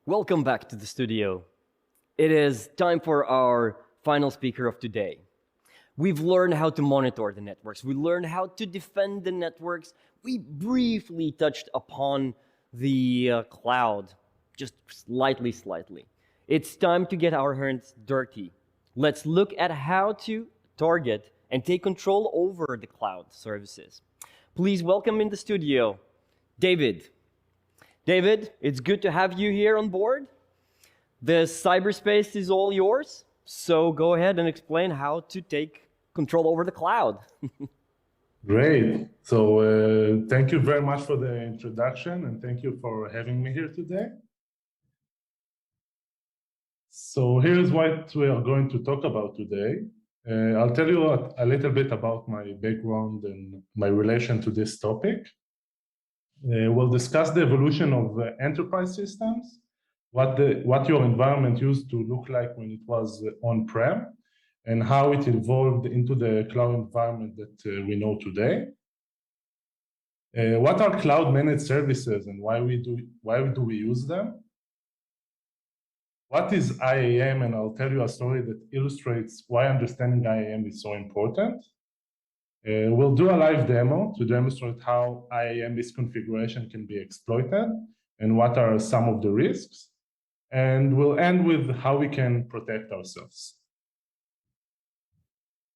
Welcome back to the studio. It is time for our final speaker of today. We've learned how to monitor the networks. We learned how to defend the networks. We briefly touched upon the cloud, just slightly. It's time to get our hands dirty. Let's look at how to target and take control over the cloud services. Please welcome in the studio, David. David, it's good to have you here on board. The cyberspace is all yours, so go ahead and explain how to take control over the cloud. Great. So thank you very much for the introduction, and thank you for having me here today. So here's what we are going to talk about today. I'll tell you a little bit about my background and my relation to this topic. We'll discuss the evolution of enterprise systems, what your environment used to look like when it was on-prem, and how it evolved into the cloud environment that we know today. What are cloud managed services and why do we use them? What is IAM? And I'll tell you a story that illustrates why understanding IAM is so important. We'll do a live demo to demonstrate how IAM misconfiguration can be exploited and what are some of the risks. And we'll end with how we can protect ourselves.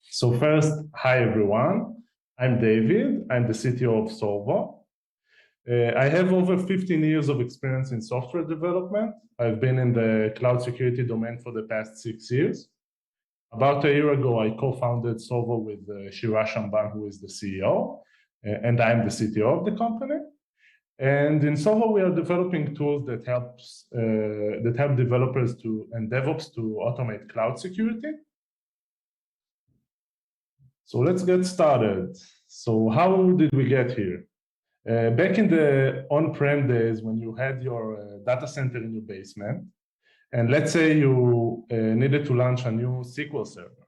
So first, hi everyone. I'm David. I'm the CTO of Solvo. I have over 15 years of experience in software development. I've been in the cloud security domain for the past 6 years. About a year ago, I co-founded Solvo with Shira Shamban, who is the CEO, and I'm the CTO of the company. And in Solvo, we are developing tools that help developers and DevOps to automate cloud security. So let's get started. So how did we get here? Back in the on-prem days, when you had your data center in your basement, and let's say you needed to launch a new SQL server.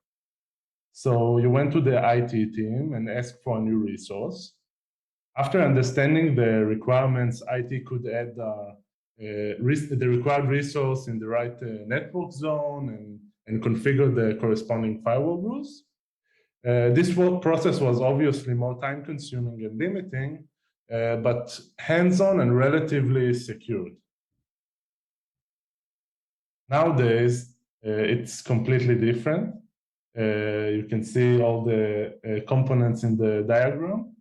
So you went to the IT team and asked for a new resource. After understanding the requirements, IT could add the required resource in the right network zone and configure the corresponding firewall rules. This process was obviously more time-consuming and limiting, but hands-on and relatively secured. Nowadays, it's completely different. You can see all the components in the diagram.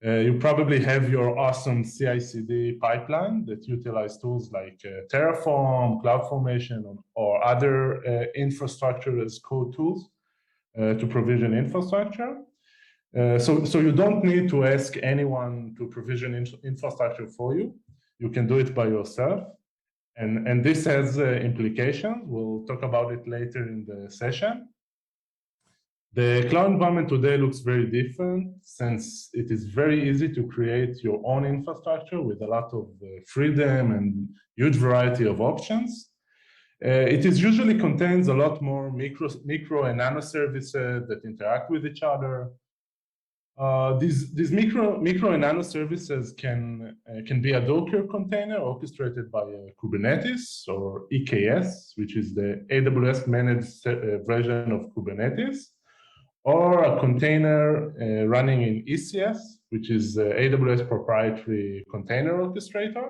You probably have your awesome CI/CD pipeline that utilize tools like Terraform, CloudFormation, or other infrastructure as code tools to provision infrastructure. So you don't need to ask anyone to provision infrastructure for you. You can do it by yourself. And this has implications. We'll talk about it later in the session. The cloud environment today looks very different since it is very easy to create your own infrastructure with a lot of freedom and huge variety of options. It usually contains a lot more micro and nano services that interact with each other. These micro and nano services can be a Docker container orchestrated by Kubernetes or EKS, which is the AWS managed version of Kubernetes, or a container running in ECS, which is AWS proprietary container orchestrator.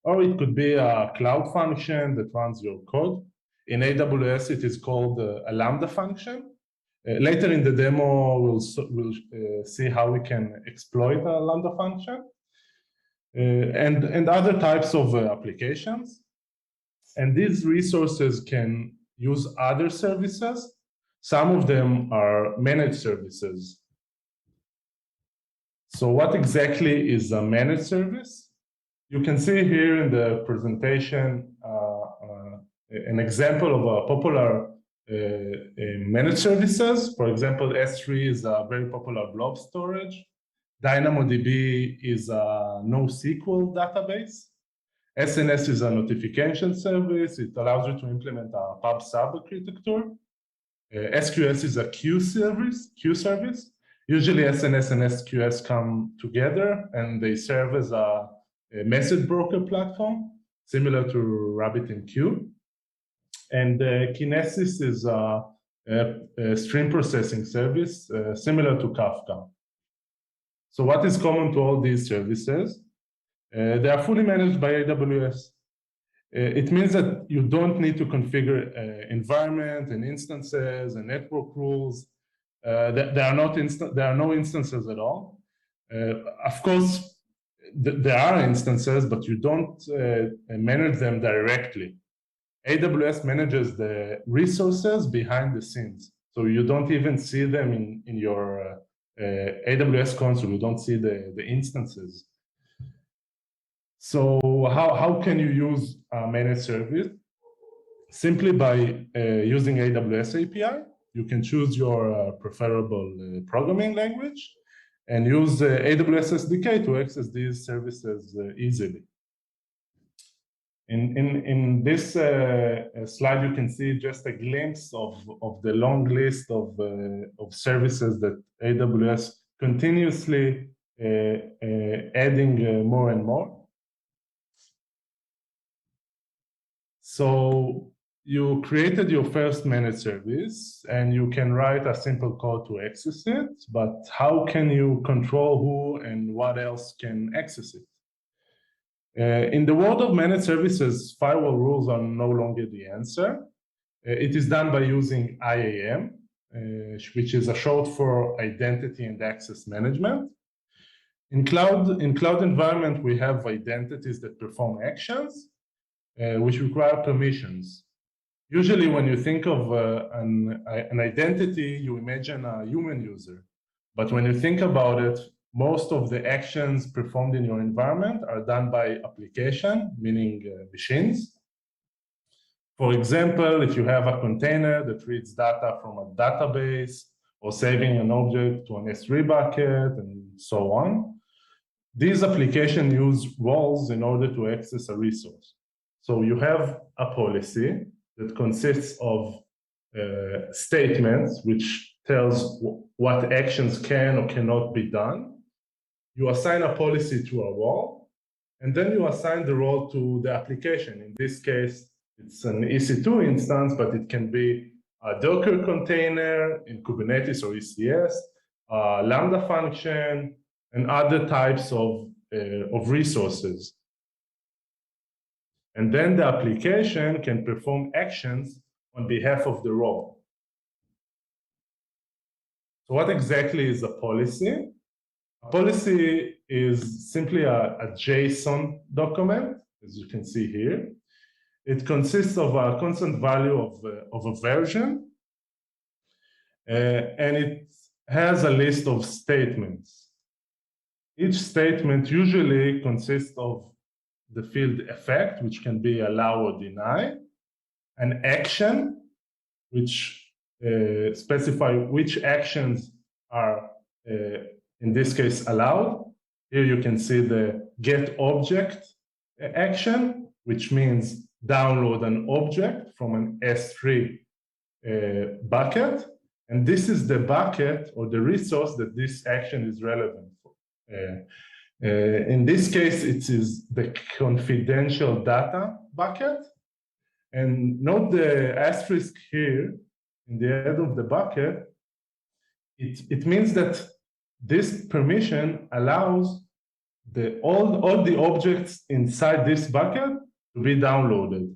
Or it could be a cloud function that runs your code. In AWS, it is called a Lambda function. Later in the demo, we'll see how we can exploit a Lambda function and other types of applications. And these resources can use other services. Some of them are managed services. So what exactly is a managed service? You can see here in the presentation an example of a popular managed services. For example, S3 is a very popular blob storage. DynamoDB is a NoSQL database. SNS is a notification service. It allows you to implement a pub/sub architecture. SQS is a queue service. Usually SNS and SQS come together and they serve as a message broker platform. similar to RabbitMQ. And Kinesis is a stream processing service similar to Kafka. So what is common to all these services? They are fully managed by AWS. It means that you don't need to configure environment and instances and network rules. There are no instances at all. Of course, there are instances, but you don't manage them directly. AWS manages the resources behind the scenes. So you don't even see them in your AWS console. You don't see the instances. So how can you use a managed service? Simply by using AWS API. You can choose your preferable programming language and use AWS SDK to access these services easily. In this slide, you can see just a glimpse of the long list of services that AWS continuously adding more and more. So you created your first managed service and you can write a simple code to access it, but how can you control who and what else can access it? In the world of managed services, firewall rules are no longer the answer. It is done by using IAM, which is a short for Identity and Access Management. In cloud environment, we have identities that perform actions, which require permissions. Usually when you think of an identity, you imagine a human user. But when you think about it, most of the actions performed in your environment are done by application, meaning machines. For example, if you have a container that reads data from a database or saving an object to an S3 bucket and so on, these applications use roles in order to access a resource. So you have a policy that consists of statements which tells what actions can or cannot be done. You assign a policy to a role, and then you assign the role to the application. In this case, it's an EC2 instance, but it can be a Docker container in Kubernetes or ECS, a Lambda function, and other types of resources. And then the application can perform actions on behalf of the role. So what exactly is a policy? A policy is simply a JSON document, as you can see here. It consists of a constant value of a version, and it has a list of statements. Each statement usually consists of the field effect, which can be allow or deny, an action, which specify which actions are, in this case, allowed. Here you can see the get object action, which means download an object from an S3 bucket. And this is the bucket or the resource that this action is relevant for. In this case, it is the confidential data bucket. And note the asterisk here in the head of the bucket. It means that this permission allows all the objects inside this bucket to be downloaded.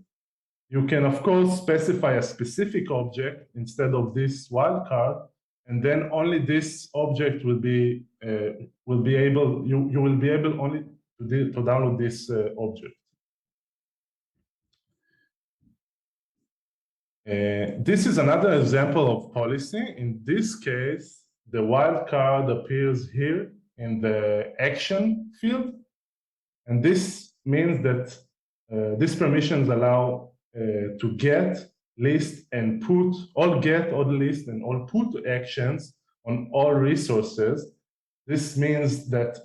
You can, of course, specify a specific object instead of this wildcard, and then only this object will be able. You will be able only to download this object. This is another example of policy. In this case, the wildcard appears here in the action field, and this means that these permissions allow to get, list, and put all get, all list, and all put actions on all resources. This means that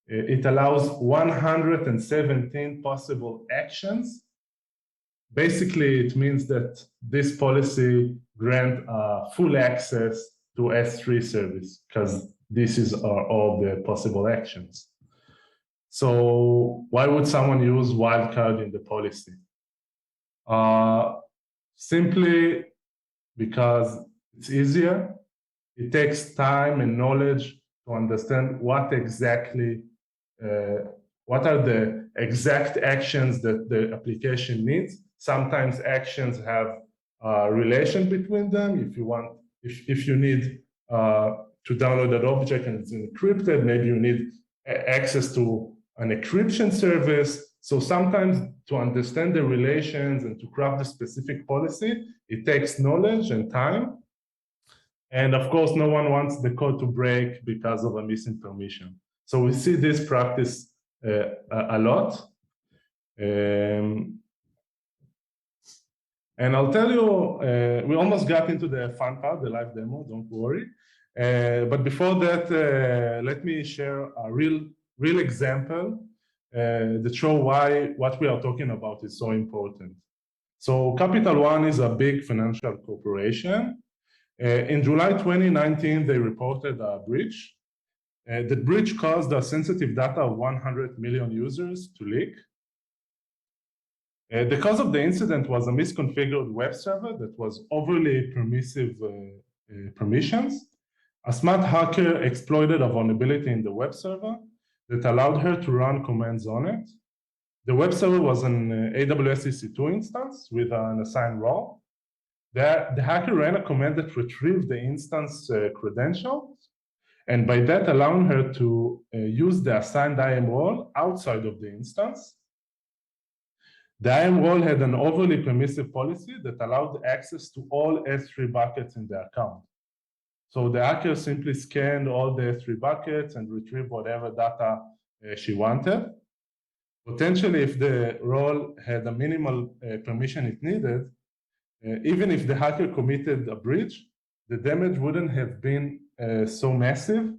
it allows 117 possible actions. Basically, it means that this policy grants full access to S3 service because this is all the possible actions. So why would someone use wildcard in the policy? Simply because it's easier. It takes time and knowledge to understand what exactly, what are the exact actions that the application needs. Sometimes actions have a relation between them. If you want, if you need to download an object and it's encrypted, maybe you need access to an encryption service. So sometimes to understand the relations and to craft the specific policy, it takes knowledge and time. And of course, no one wants the code to break because of a missing permission. So we see this practice a lot. And I'll tell you, we almost got into the fun part, the live demo, don't worry. But before that, let me share a real example that show why what we are talking about is so important. So Capital One is a big financial corporation. In July 2019, they reported a breach. The breach caused the sensitive data of 100 million users to leak. The cause of the incident was a misconfigured web server that was overly permissive permissions. A smart hacker exploited a vulnerability in the web server that allowed her to run commands on it. The web server was an AWS EC2 instance with an assigned role. The hacker ran a command that retrieved the instance credentials, and by that allowing her to use the assigned IAM role outside of the instance. The IAM role had an overly permissive policy that allowed access to all S3 buckets in the account. So the hacker simply scanned all the S3 buckets and retrieved whatever data she wanted. Potentially, if the role had a minimal permission it needed, even if the hacker committed a breach, the damage wouldn't have been so massive.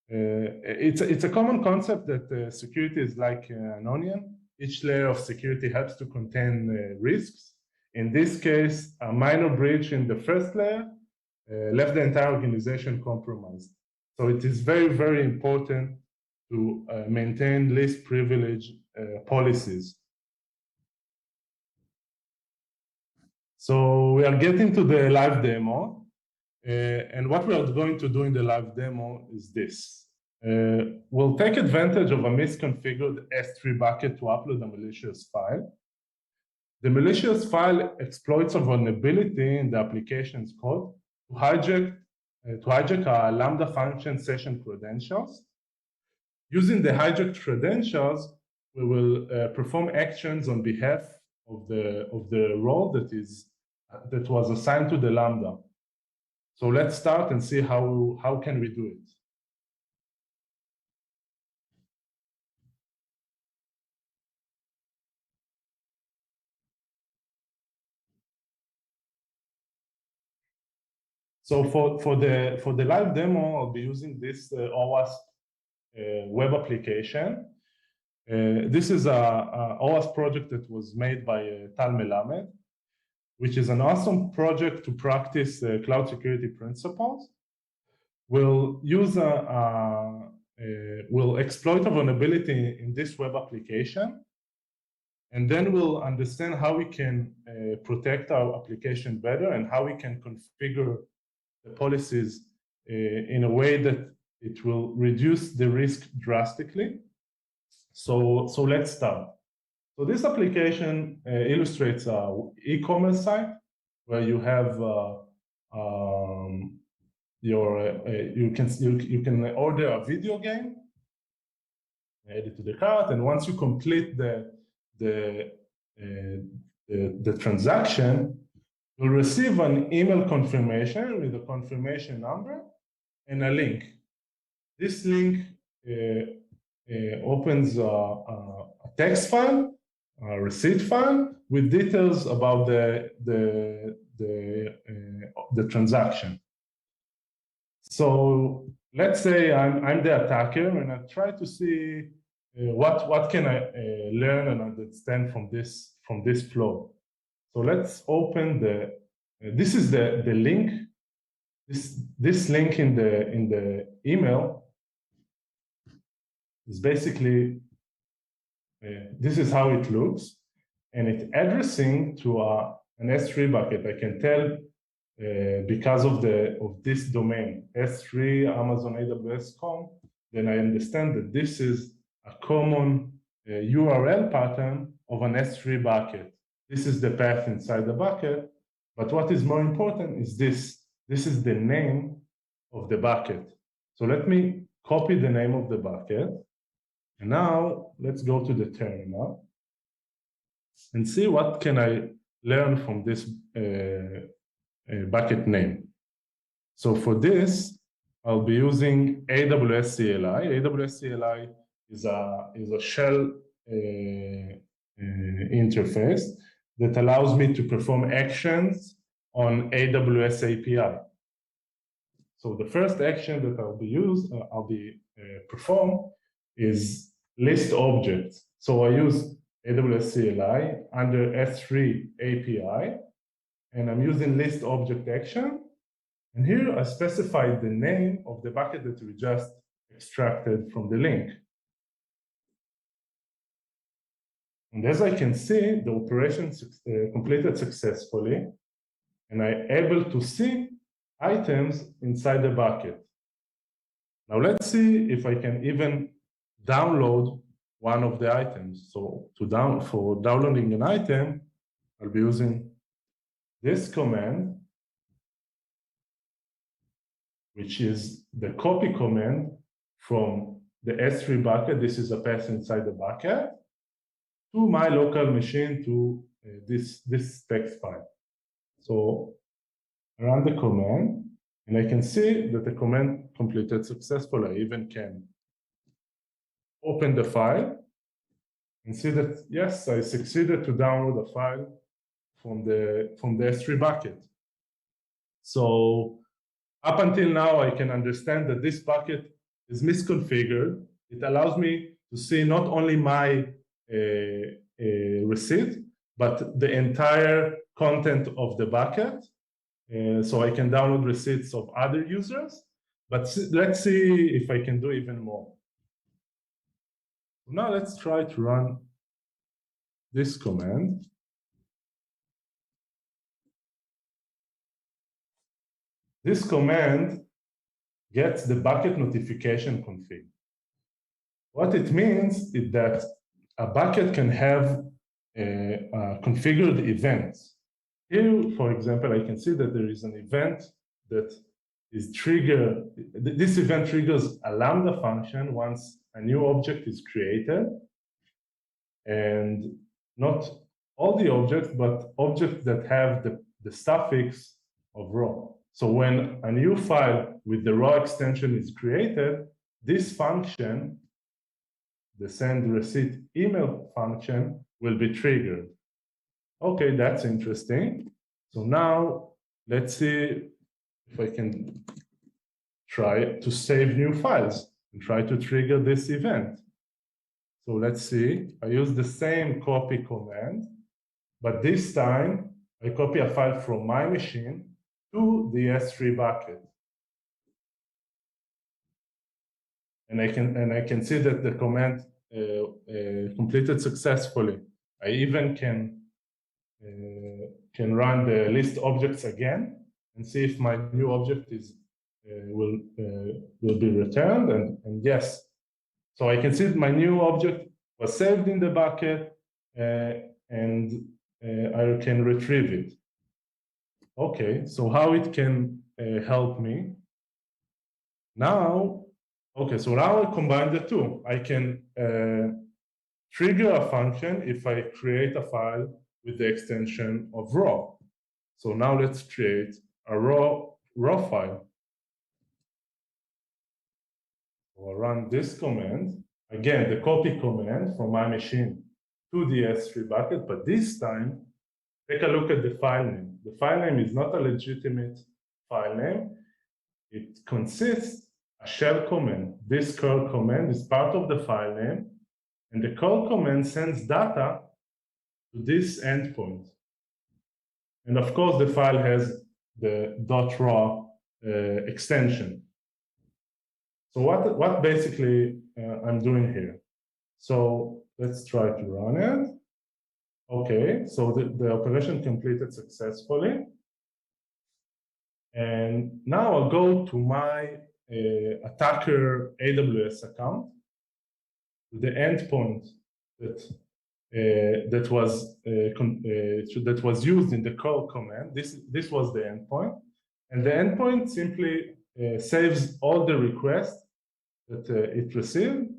It's a common concept that security is like an onion. Each layer of security helps to contain risks. In this case, a minor breach in the first layer left the entire organization compromised. So it is very, very important to maintain least privilege policies. So we are getting to the live demo. And what we are going to do in the live demo is this. We'll take advantage of a misconfigured S3 bucket to upload a malicious file. The malicious file exploits a vulnerability in the application's code to hijack a Lambda function session credentials. Using the hijacked credentials, we will perform actions on behalf of the role that was assigned to the Lambda. So let's start and see how can we do it. So for the live demo, I'll be using this OWASP web application. This is a OWASP project that was made by Tal Melamed, which is an awesome project to practice cloud security principles. We'll exploit a vulnerability in this web application, and then we'll understand how we can protect our application better and how we can configure the policies in a way that it will reduce the risk drastically. So let's start. So this application illustrates an e-commerce site where you have you can order a video game, add it to the cart, and once you complete the transaction, you'll receive an email confirmation with a confirmation number and a link. This link opens a text file, a receipt file, with details about the transaction. So let's say I'm the attacker, and I try to see what can I learn and understand from this flow. So let's open this is the link. This link in the email is basically, this is how it looks, and it's addressing to an S3 bucket. I can tell because of this domain, S3 Amazon AWS.com, then I understand that this is a common URL pattern of an S3 bucket. This is the path inside the bucket, but what is more important is this. This is the name of the bucket. So let me copy the name of the bucket. And now let's go to the terminal and see what can I learn from this bucket name. So for this, I'll be using AWS CLI. AWS CLI is a shell interface that allows me to perform actions on AWS API. So the first action that I'll be perform is list objects. So I use AWS CLI under S3 API, and I'm using list object action. And here I specified the name of the bucket that we just extracted from the link. And as I can see, the operation completed successfully, and I'm able to see items inside the bucket. Now let's see if I can even download one of the items. So for downloading an item, I'll be using this command, which is the copy command from the S3 bucket. This is a path inside the bucket to my local machine to this text file. So I run the command, and I can see that the command completed successfully. I even can open the file and see that, yes, I succeeded to download a file from the S3 bucket. So up until now, I can understand that this bucket is misconfigured. It allows me to see not only my receipt, but the entire content of the bucket. So I can download receipts of other users. But let's see if I can do even more. Now let's try to run this command. This command gets the bucket notification config. What it means is that a bucket can have configured events. Here, for example, I can see that there is an event that is triggered. This event triggers a Lambda function once a new object is created. And not all the objects, but objects that have the suffix of raw. So when a new file with the raw extension is created, this function, the send receipt email function, will be triggered. Okay, that's interesting. So now let's see if I can try to save new files and try to trigger this event. So let's see, I use the same copy command, but this time I copy a file from my machine to the S3 bucket. And I can see that the command completed successfully. I even can run the list objects again and see if my new object will be returned, and yes. So I can see that my new object was saved in the bucket, and I can retrieve it. Okay, so how it can help me? Now, okay, so now I combine the two. I can trigger a function if I create a file with the extension of raw. So now let's create a raw file. So I'll run this command. Again, the copy command from my machine to the S3 bucket, but this time, take a look at the file name. The file name is not a legitimate file name. It consists a shell command. This curl command is part of the file name, and the curl command sends data to this endpoint. And of course, the file has the .raw extension. So what basically I'm doing here? So let's try to run it. Okay, so the operation completed successfully. And now I'll go to my attacker AWS account, the endpoint that was used in the call command. This was the endpoint, and the endpoint simply saves all the requests that it received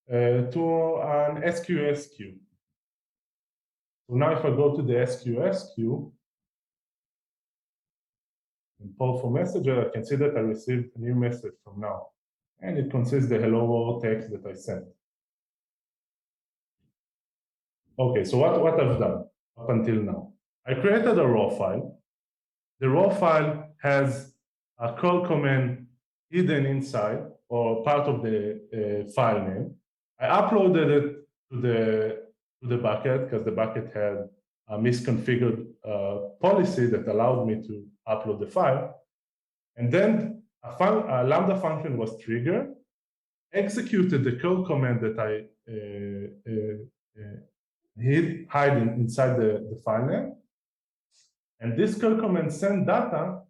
to an SQS queue. So now if I go to the SQS queue and poll for messenger, I can see that I received a new message from now. And it consists of the hello world text that I sent. Okay, so what I've done up until now. I created a raw file. The raw file has a call command hidden inside or part of the file name. I uploaded it to the bucket because the bucket had a misconfigured policy that allowed me to upload the file. And then a Lambda function was triggered, executed the call command that I hide inside the file name. And this call command sent data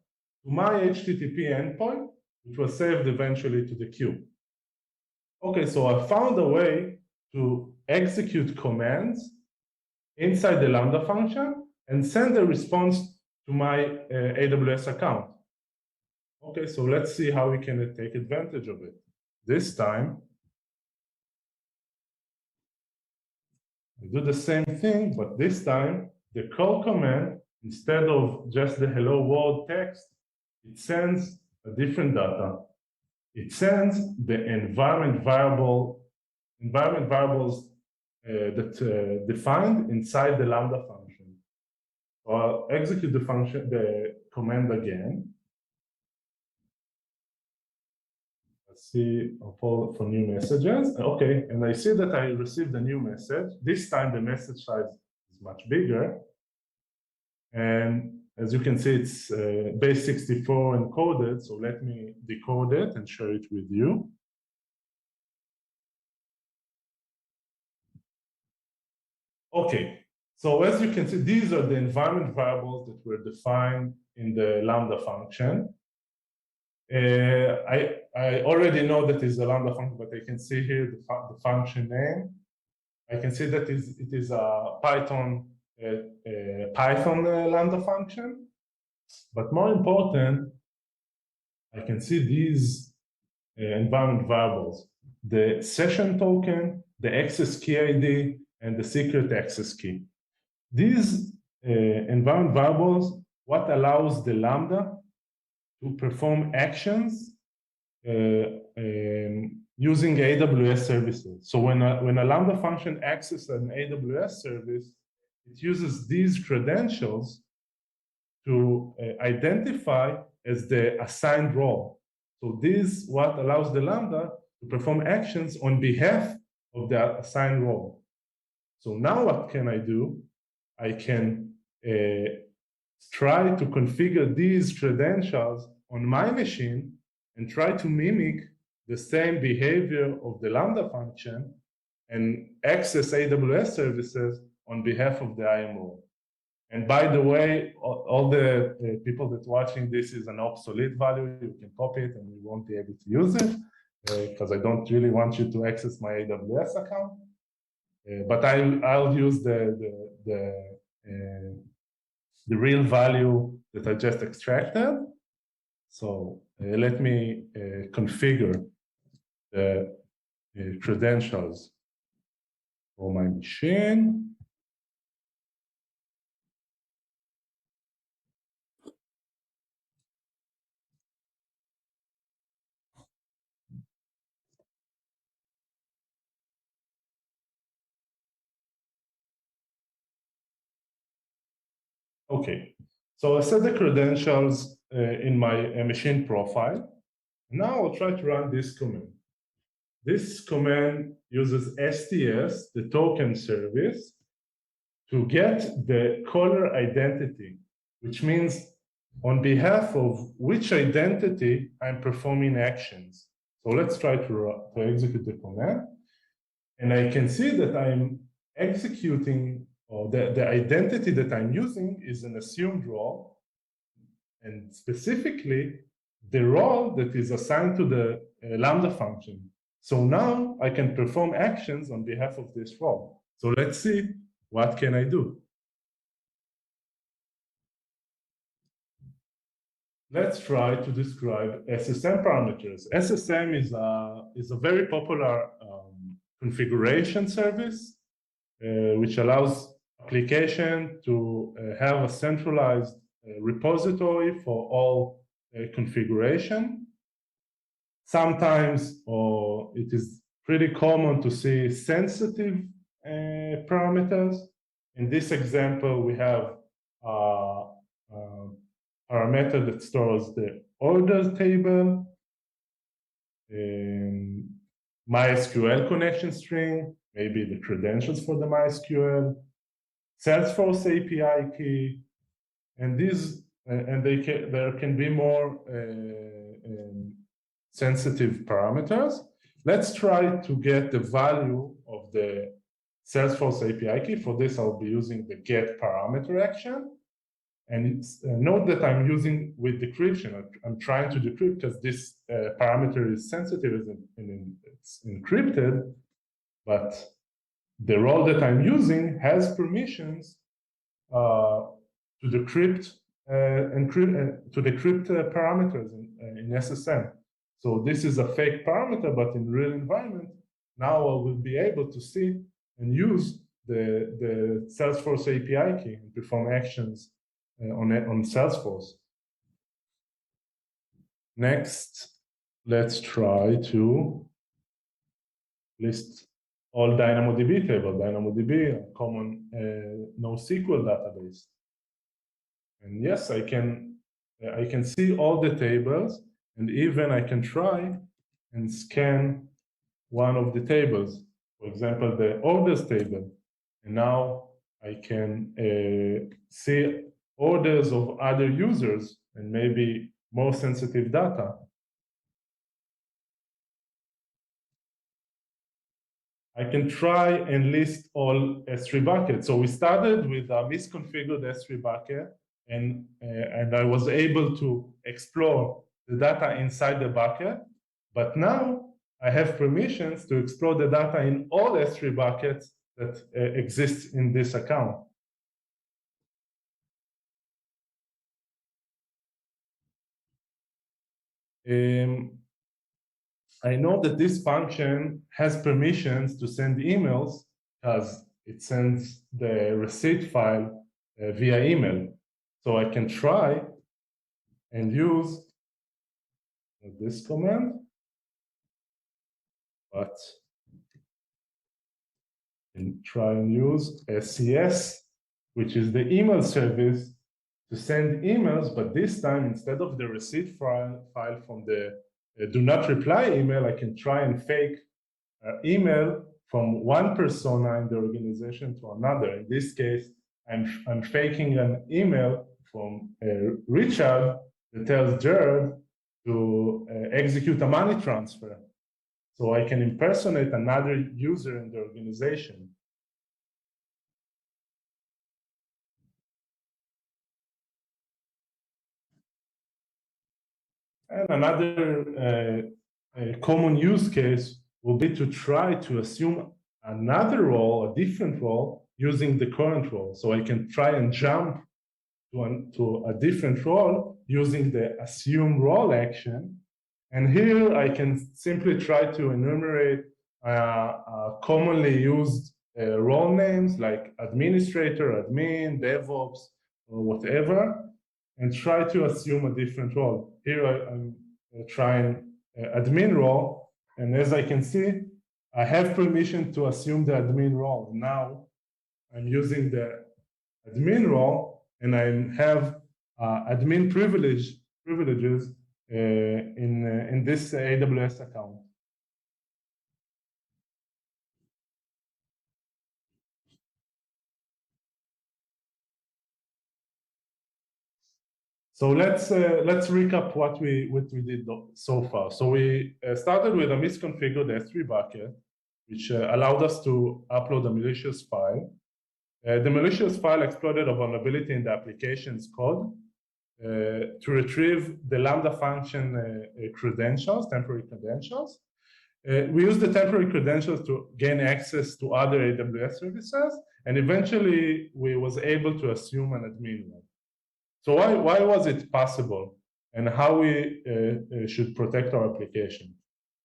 to my HTTP endpoint, which was saved eventually to the queue. Okay, so I found a way to execute commands inside the Lambda function and send a response to my AWS account. Okay, so let's see how we can take advantage of it. This time, I do the same thing, but this time, the call command, instead of just the hello world text, it sends a different data. It sends the environment variables that defined inside the Lambda function. So I'll execute the command again. Let's see, I'll poll for new messages. Okay, and I see that I received a new message. This time the message size is much bigger. And as you can see, it's base 64 encoded. So let me decode it and share it with you. Okay, so as you can see, these are the environment variables that were defined in the Lambda function. I already know that it's a Lambda function, but I can see here the function name. I can see that it is a Python Lambda function. But more important, I can see these environment variables: the session token, the access key ID, and the secret access key. These environment variables, what allows the Lambda to perform actions using AWS services. So when a Lambda function accesses an AWS service, it uses these credentials to identify as the assigned role. So this is what allows the Lambda to perform actions on behalf of the assigned role. So now what can I do? I can try to configure these credentials on my machine and try to mimic the same behavior of the Lambda function and access AWS services on behalf of the IMO. And by the way, all the people that are watching this is an obsolete value. You can copy it and you won't be able to use it because I don't really want you to access my AWS account. But I'll use the real value that I just extracted. So let me configure the credentials for my machine. Okay, so I set the credentials in my machine profile. Now I'll try to run this command. This command uses STS, the token service, to get the caller identity, which means on behalf of which identity I'm performing actions. So let's try to execute the command. And I can see that I'm executing, or the identity that I'm using is an assumed role, and specifically the role that is assigned to the Lambda function. So now I can perform actions on behalf of this role. So let's see, what can I do? Let's try to describe SSM parameters. SSM is a very popular configuration service, which allows application to have a centralized repository for all configuration. Sometimes it is pretty common to see sensitive parameters. In this example, we have a parameter that stores the orders table, MySQL connection string, maybe the credentials for the MySQL, Salesforce API key, and there can be more sensitive parameters. Let's try to get the value of the Salesforce API key. For this, I'll be using the get parameter action. And note that I'm using with decryption. I'm trying to decrypt because this parameter is sensitive and it's encrypted, but the role that I'm using has permissions to decrypt parameters in SSM. So this is a fake parameter, but in real environment, now I will be able to see and use the Salesforce API key and perform actions on Salesforce. Next, let's try to list all DynamoDB tables. DynamoDB, a common NoSQL database. And yes, I can see all the tables, and even I can try and scan one of the tables. For example, the orders table. And now I can see orders of other users and maybe more sensitive data. I can try and list all S3 buckets. So we started with a misconfigured S3 bucket, and I was able to explore the data inside the bucket. But now I have permissions to explore the data in all S3 buckets that exist in this account. I know that this function has permissions to send emails because it sends the receipt file via email. So I can try and use this command, but I can try and use SES, which is the email service, to send emails, but this time, instead of the receipt file from the do not reply email, I can try and fake email from one persona in the organization to another. In this case, I'm faking an email from Richard that tells Jared to execute a money transfer. So I can impersonate another user in the organization. And another common use case will be to try to assume another role, a different role, using the current role. So I can try and jump to a different role using the assume role action. And here I can simply try to enumerate commonly used role names like administrator, admin, DevOps, or whatever, and try to assume a different role. Here I'm trying admin role, and as I can see, I have permission to assume the admin role. Now I'm using the admin role, and I have admin privileges in this AWS account. So let's recap what we did so far. So we started with a misconfigured S3 bucket, which allowed us to upload a malicious file. The malicious file exploited a vulnerability in the application's code to retrieve the Lambda function credentials, temporary credentials. We used the temporary credentials to gain access to other AWS services, and eventually we was able to assume an admin role. So why was it possible, and how we should protect our application?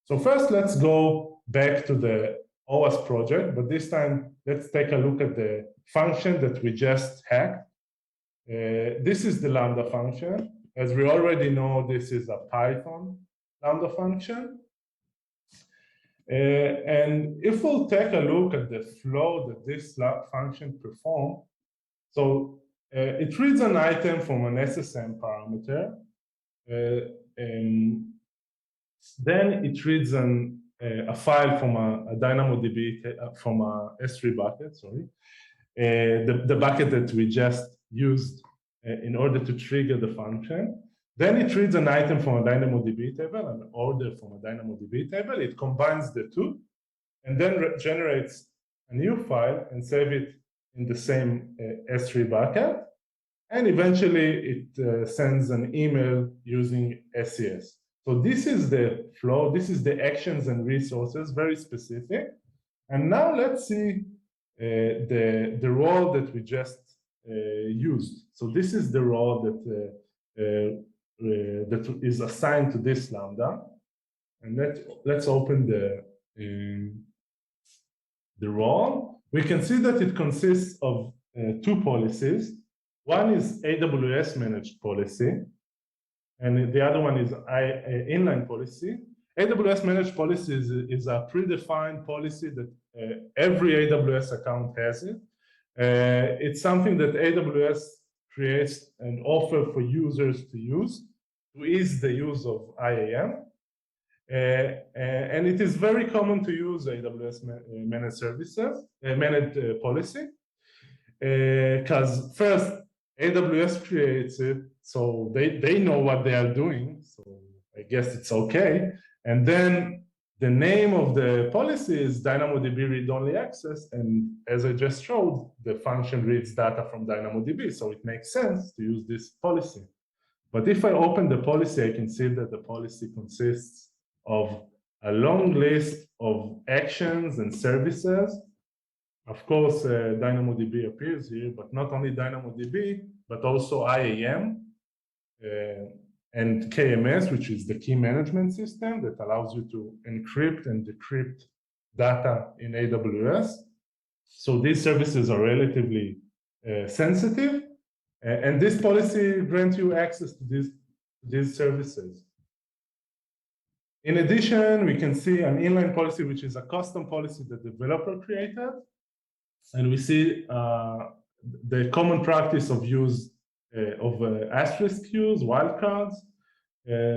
So first, let's go back to the OWASP project, but this time let's take a look at the function that we just hacked. This is the Lambda function. As we already know, this is a Python Lambda function. And if we'll take a look at the flow that this function performs, so it reads an item from an SSM parameter, and then it reads a file from a DynamoDB, from a S3 bucket, sorry, the bucket that we just used in order to trigger the function. Then it reads an item from a DynamoDB table, an order from a DynamoDB table. It combines the two, and then generates a new file and save it in the same S3 bucket. And eventually it sends an email using SES. So this is the flow, this is the actions and resources, very specific. And now let's see the role that we just used. So this is the role that that is assigned to this Lambda. And let's open the role. We can see that it consists of two policies. One is AWS managed policy, and the other one is inline policy. AWS managed policy is a predefined policy that every AWS account has it. It's something that AWS creates and offers for users to use to ease the use of IAM. And it is very common to use AWS managed services, managed policy, because first, AWS creates it, so they know what they are doing, so I guess it's okay. And then the name of the policy is DynamoDB read-only access, and as I just showed, the function reads data from DynamoDB, so it makes sense to use this policy. But if I open the policy, I can see that the policy consists of a long list of actions and services. Of course, DynamoDB appears here, but not only DynamoDB, but also IAM and KMS, which is the key management system that allows you to encrypt and decrypt data in AWS. So these services are relatively sensitive, and this policy grants you access to these services. In addition, we can see an inline policy, which is a custom policy that the developer created. And we see the common practice of use of asterisk queues, wildcards,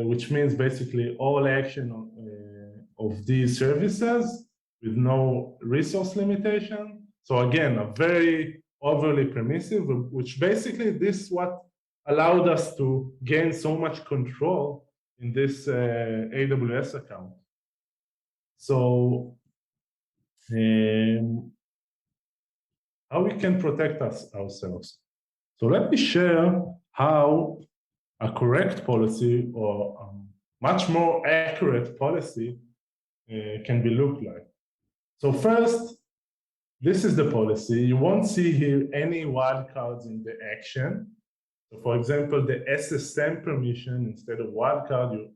which means basically all action of these services with no resource limitation. So again, a very overly permissive, which basically this is what allowed us to gain so much control in this AWS account. So how we can protect ourselves. So let me share how a correct policy or a much more accurate policy can be looked like. So first, this is the policy. You won't see here any wildcards in the action. So for example, the SSM permission instead of wildcard,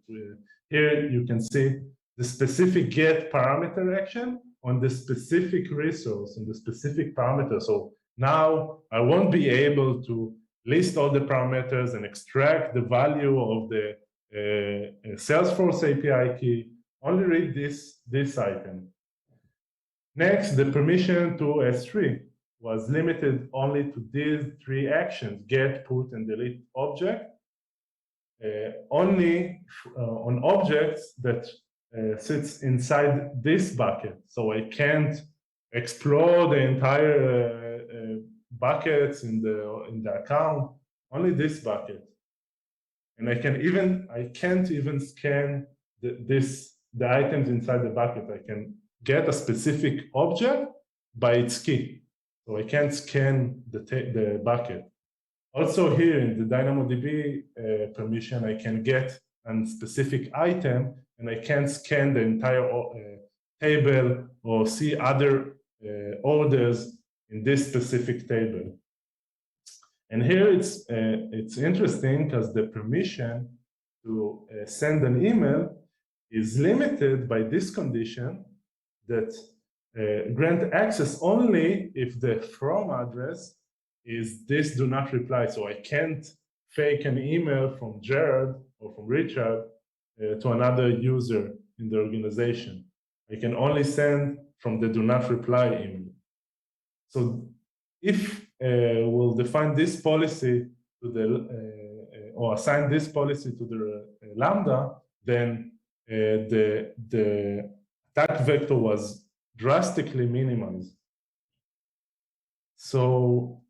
here you can see the specific get parameter action on the specific resource and the specific parameter. So now I won't be able to list all the parameters and extract the value of the Salesforce API key, only read this item. Next, the permission to S3 was limited only to these three actions, get, put, and delete object, only on objects that sits inside this bucket. So I can't explore the entire buckets in the account, only this bucket. And I can't even scan the items inside the bucket. I can get a specific object by its key. So I can't scan the bucket. Also here in the DynamoDB permission, I can get a specific item and I can scan the entire table or see other orders in this specific table. And here it's interesting because the permission to send an email is limited by this condition that grant access only if the from address is this do not reply. So I can't fake an email from Jared or from Richard to another user in the organization. I can only send from the do not reply email. So if we'll define this policy to the or assign this policy to the Lambda, then the attack vector was drastically minimized. So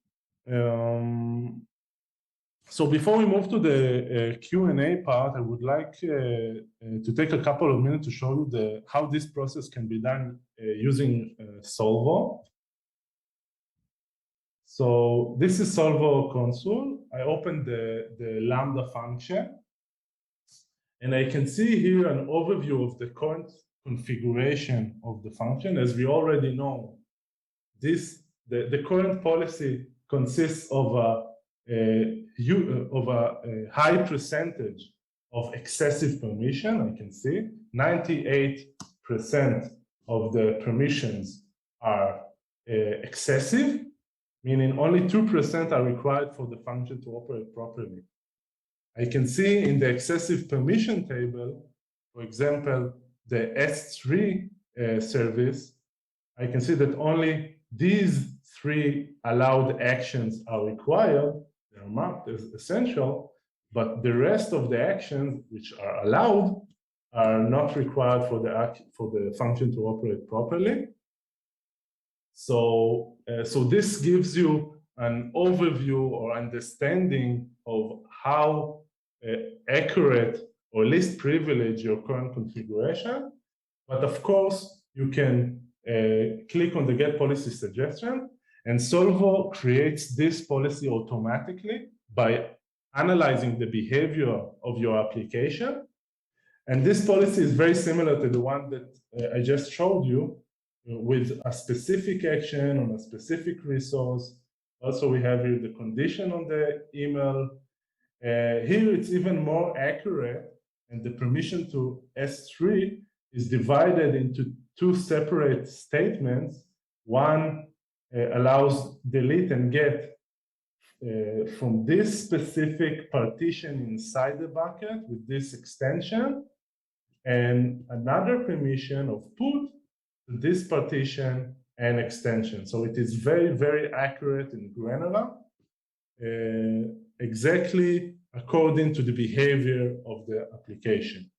so before we move to the Q&A part, I would like to take a couple of minutes to show you how this process can be done using Solvo. So this is Solvo console. I opened the Lambda function, and I can see here an overview of the current configuration of the function. As we already know, the current policy consists of a high percentage of excessive permission. I can see 98% of the permissions are excessive, meaning only 2% are required for the function to operate properly. I can see in the excessive permission table, for example, the S3 service, I can see that only these 3 allowed actions are required. They're marked as essential, but the rest of the actions which are allowed are not required for the function to operate properly. So, so this gives you an overview or understanding of how accurate or least privilege your current configuration. But of course, you can click on the Get Policy suggestion, and Solvo creates this policy automatically by analyzing the behavior of your application. And this policy is very similar to the one that I just showed you, with a specific action on a specific resource. Also, we have here the condition on the email. Here, it's even more accurate, and the permission to S3 is divided into 2 separate statements. One allows delete and get from this specific partition inside the bucket with this extension, and another permission of put to this partition and extension. So it is very, very accurate and granular, exactly according to the behavior of the application.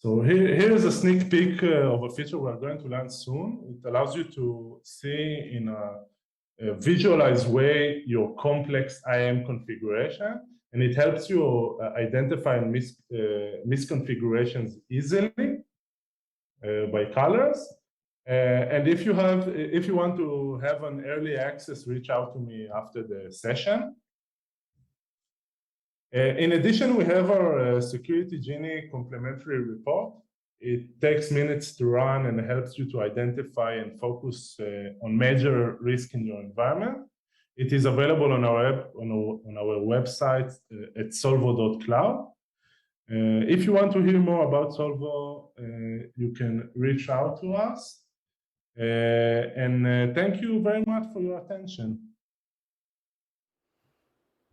So here is a sneak peek of a feature we're going to learn soon. It allows you to see in a visualized way your complex IAM configuration, and it helps you identify misconfigurations easily by colors. And if you want to have an early access, reach out to me after the session. In addition, we have our Security Genie complimentary report. It takes minutes to run and helps you to identify and focus on major risk in your environment. It is available on our website at solvo.cloud. If you want to hear more about Solvo, you can reach out to us. And thank you very much for your attention.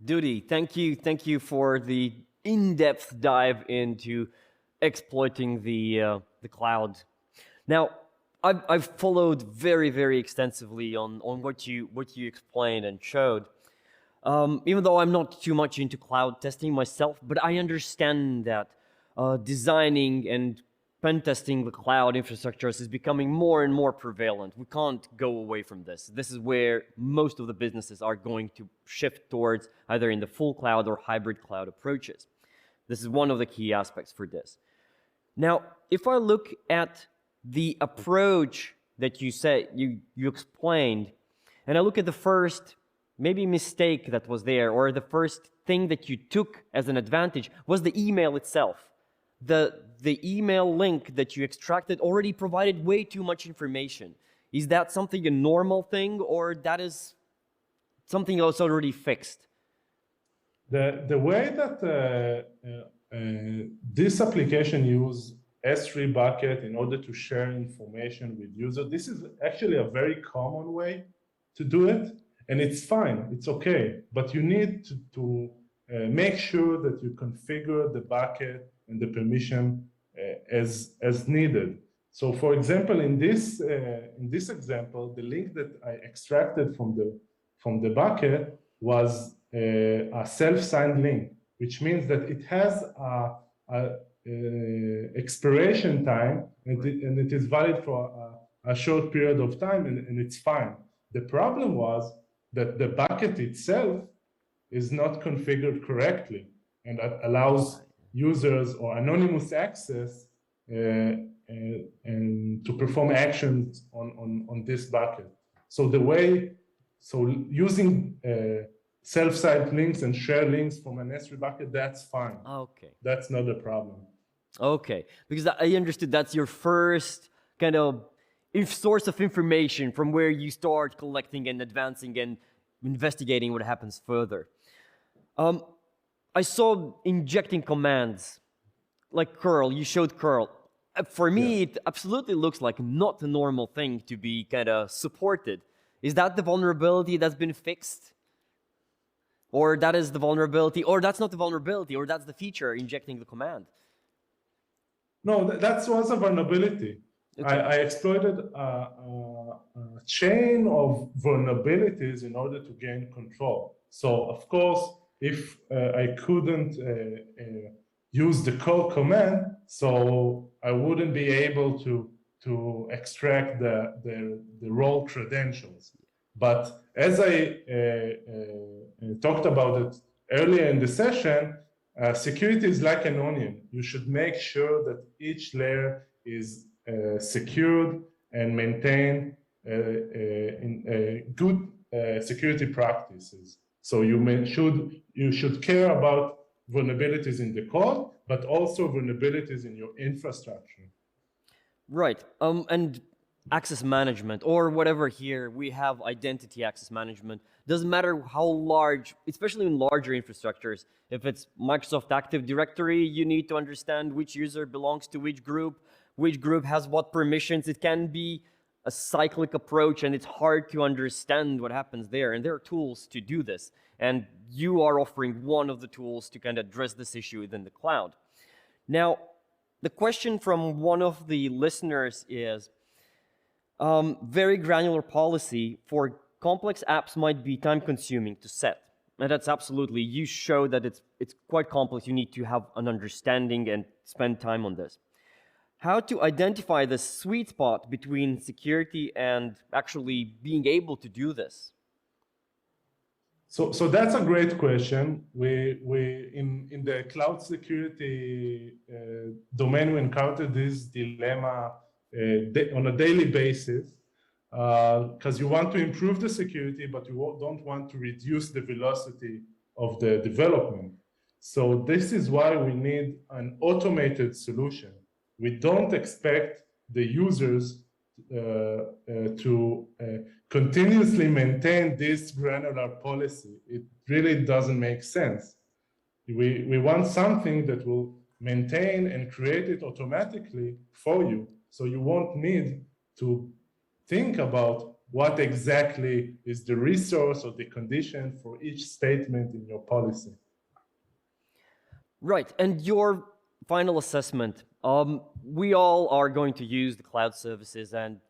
Duty, thank you for the in-depth dive into exploiting the cloud. Now, I've followed very extensively on what you explained and showed. Even though I'm not too much into cloud testing myself, but I understand that designing and pen testing the cloud infrastructures is becoming more and more prevalent. We can't go away from this. This is where most of the businesses are going to shift towards, either in the full cloud or hybrid cloud approaches. This is one of the key aspects for this. Now, if I look at the approach that you said, you explained, and I look at the first maybe mistake that was there, or the first thing that you took as an advantage was the email itself. The email link that you extracted already provided way too much information. Is that something a normal thing, or that is something that's already fixed? The way that this application use S3 bucket in order to share information with users, this is actually a very common way to do it, and it's fine, it's okay, but you need to make sure that you configure the bucket and the permission as needed. So, for example, in this example, the link that I extracted from the bucket was a self-signed link, which means that it has a expiration time, and it is valid for a short period of time, and it's fine. The problem was that the bucket itself is not configured correctly, and that allows users or anonymous access and to perform actions on this bucket. So using self-signed links and share links from an S3 bucket, that's fine. Okay. That's not a problem. Okay, because I understood that's your first kind of source of information from where you start collecting and advancing and investigating what happens further. I saw injecting commands like curl. You showed curl. For me, it absolutely looks like not a normal thing to be kind of supported. Is that the vulnerability that's been fixed? Or that is the vulnerability, or that's not the vulnerability, or that's the feature injecting the command? No, that was a vulnerability. Okay. I exploited a chain of vulnerabilities in order to gain control. So, of course, if I couldn't use the call command, so I wouldn't be able to extract the role credentials. But as I talked about it earlier in the session, security is like an onion. You should make sure that each layer is secured and maintain good security practices. So you should care about vulnerabilities in the code, but also vulnerabilities in your infrastructure. Right. And access management, or whatever here, we have identity access management. Doesn't matter how large, especially in larger infrastructures, if it's Microsoft Active Directory, you need to understand which user belongs to which group has what permissions. It can be a cyclic approach, and it's hard to understand what happens there. And there are tools to do this. And you are offering one of the tools to kind of address this issue within the cloud. Now, the question from one of the listeners is, very granular policy for complex apps might be time-consuming to set. And that's absolutely, you show that it's quite complex. You need to have an understanding and spend time on this. How to identify the sweet spot between security and actually being able to do this? So that's a great question. We in the cloud security domain, we encounter this dilemma on a daily basis, because you want to improve the security, but you don't want to reduce the velocity of the development. So this is why we need an automated solution. We don't expect the users to continuously maintain this granular policy. It really doesn't make sense. We want something that will maintain and create it automatically for you, so you won't need to think about what exactly is the resource or the condition for each statement in your policy. Right, and your final assessment. We all are going to use the cloud services, and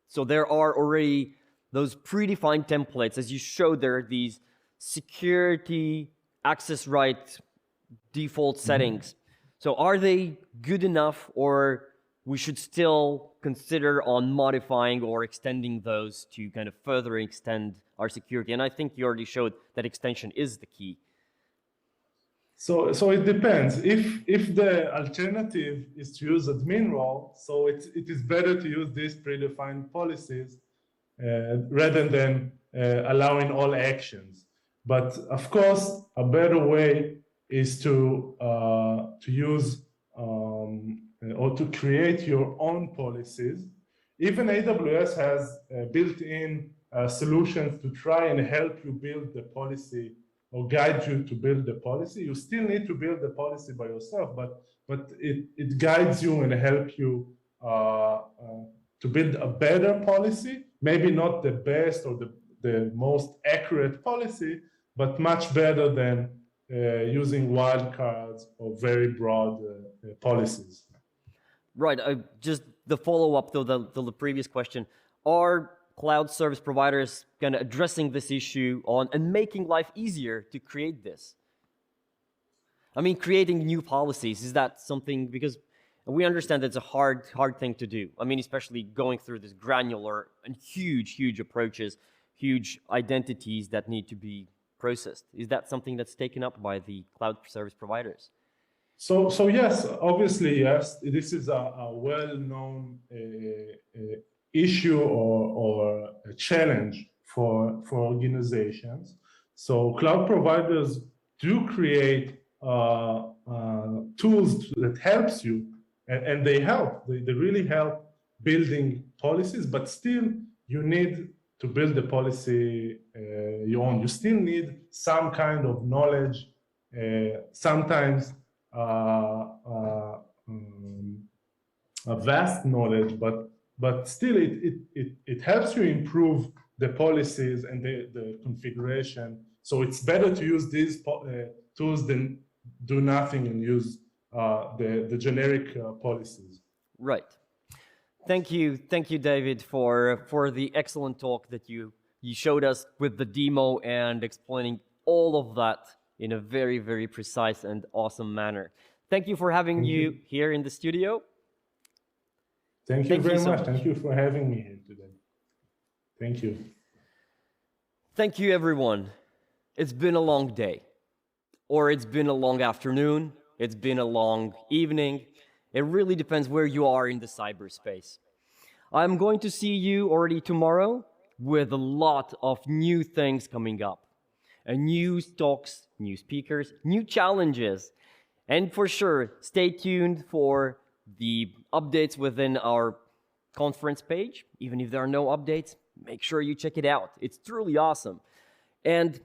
so there are already those predefined templates. As you showed, there are these security access right default settings. So are they good enough, or we should still consider on modifying or extending those to kind of further extend our security? And I think you already showed that extension is the key. So it depends. If the alternative is to use admin role, so it is better to use these predefined policies rather than allowing all actions. But of course, a better way is to use or to create your own policies. Even AWS has built-in solutions to try and help you build the policy or guide you to build the policy. You still need to build the policy by yourself, but it guides you and helps you to build a better policy. Maybe not the best or the most accurate policy, but much better than using wildcards or very broad policies. Right. Just the follow-up to the previous question. Are cloud service providers kind of addressing this issue on and making life easier to create this? I mean, creating new policies, is that something, because we understand it's a hard thing to do. I mean, especially going through this granular and huge approaches, huge identities that need to be processed. Is that something that's taken up by the cloud service providers? So yes, obviously yes. This is a well-known issue or a challenge for organizations. So cloud providers do create tools that helps you, and they help. They really help building policies, but still you need to build the policy you own. You still need some kind of knowledge, sometimes a vast knowledge, but still it helps you improve the policies and the configuration. So it's better to use these tools than do nothing and use the generic policies. Right. Thank you, David, for the excellent talk that you showed us with the demo and explaining all of that in a very precise and awesome manner. Thank you for having you here in the studio. Thank you very much. Thank you for having me here today. Thank you. Thank you, everyone. It's been a long day, or it's been a long afternoon, it's been a long evening. It really depends where you are in the cyberspace. I'm going to see you already tomorrow with a lot of new things coming up. New talks, new speakers, new challenges. And for sure, stay tuned for the updates within our conference page. Even if there are no updates, make sure you check it out. It's truly awesome. And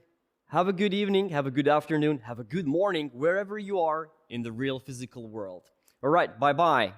have a good evening, have a good afternoon, have a good morning, wherever you are in the real physical world. All right, bye-bye.